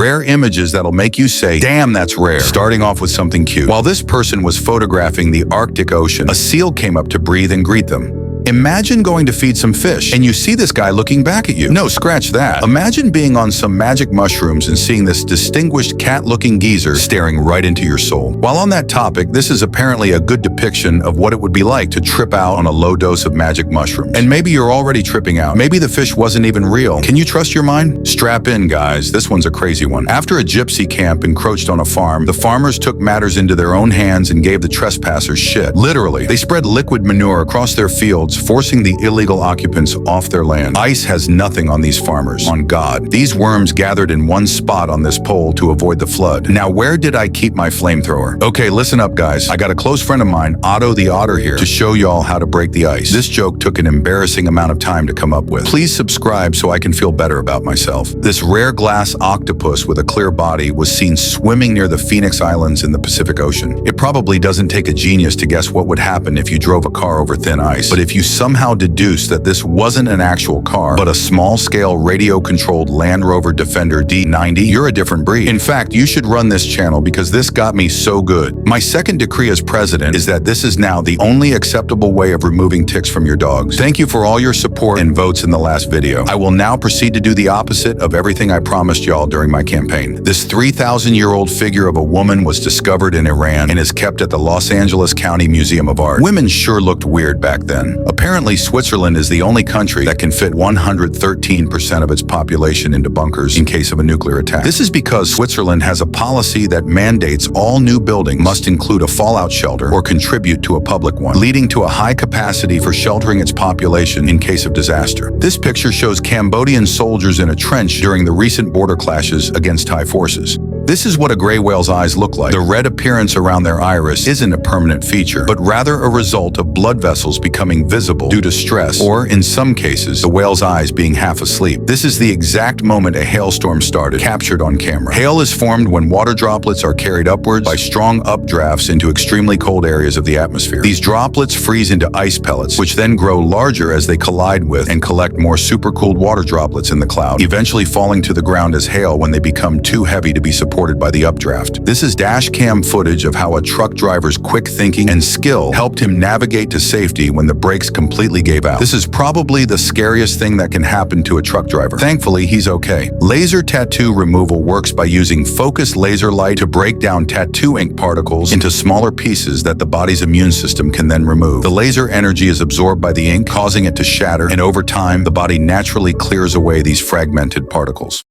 rare images that'll make you say, damn, that's rare. Starting off with something cute. While this person was photographing the Arctic Ocean, a seal came up to breathe and greet them. Imagine going to feed some fish, and you see this guy looking back at you. No, scratch that. Imagine being on some magic mushrooms and seeing this distinguished cat-looking geezer staring right into your soul. While on that topic, this is apparently a good depiction of what it would be like to trip out on a low dose of magic mushrooms. And maybe you're already tripping out. Maybe the fish wasn't even real. Can you trust your mind? Strap in, guys. This one's a crazy one. After a gypsy camp encroached on a farm, the farmers took matters into their own hands and gave the trespassers shit. Literally, they spread liquid manure across their fields, forcing the illegal occupants off their land. ICE has nothing on these farmers. On God. These worms gathered in one spot on this pole to avoid the flood. Now, where did I keep my flamethrower? Okay, listen up, guys. I got a close friend of mine, Otto the Otter, here to show y'all how to break the ice. This joke took an embarrassing amount of time to come up with. Please subscribe so I can feel better about myself. This rare glass octopus with a clear body was seen swimming near the Phoenix Islands in the Pacific Ocean. It probably doesn't take a genius to guess what would happen if you drove a car over thin ice. But if you somehow deduce that this wasn't an actual car, but a small-scale radio-controlled Land Rover Defender D90, you're a different breed. In fact, you should run this channel because this got me so good. My second decree as president is that this is now the only acceptable way of removing ticks from your dogs. Thank you for all your support and votes in the last video. I will now proceed to do the opposite of everything I promised y'all during my campaign. This 3,000-year-old figure of a woman was discovered in Iran and is kept at the Los Angeles County Museum of Art. Women sure looked weird back then. Apparently, Switzerland is the only country that can fit 113% of its population into bunkers in case of a nuclear attack. This is because Switzerland has a policy that mandates all new buildings must include a fallout shelter or contribute to a public one, leading to a high capacity for sheltering its population in case of disaster. This picture shows Cambodian soldiers in a trench during the recent border clashes against Thai forces. This is what a gray whale's eyes look like. The red appearance around their iris isn't a permanent feature, but rather a result of blood vessels becoming visible due to stress, or in some cases, the whale's eyes being half asleep. This is the exact moment a hailstorm started, captured on camera. Hail is formed when water droplets are carried upwards by strong updrafts into extremely cold areas of the atmosphere. These droplets freeze into ice pellets, which then grow larger as they collide with and collect more supercooled water droplets in the cloud, eventually falling to the ground as hail when they become too heavy to be supported by the updraft. This is dash cam footage of how a truck driver's quick thinking and skill helped him navigate to safety when the brakes completely gave out. This is probably the scariest thing that can happen to a truck driver. Thankfully, he's okay. Laser tattoo removal works by using focused laser light to break down tattoo ink particles into smaller pieces that the body's immune system can then remove. The laser energy is absorbed by the ink, causing it to shatter, and over time, the body naturally clears away these fragmented particles.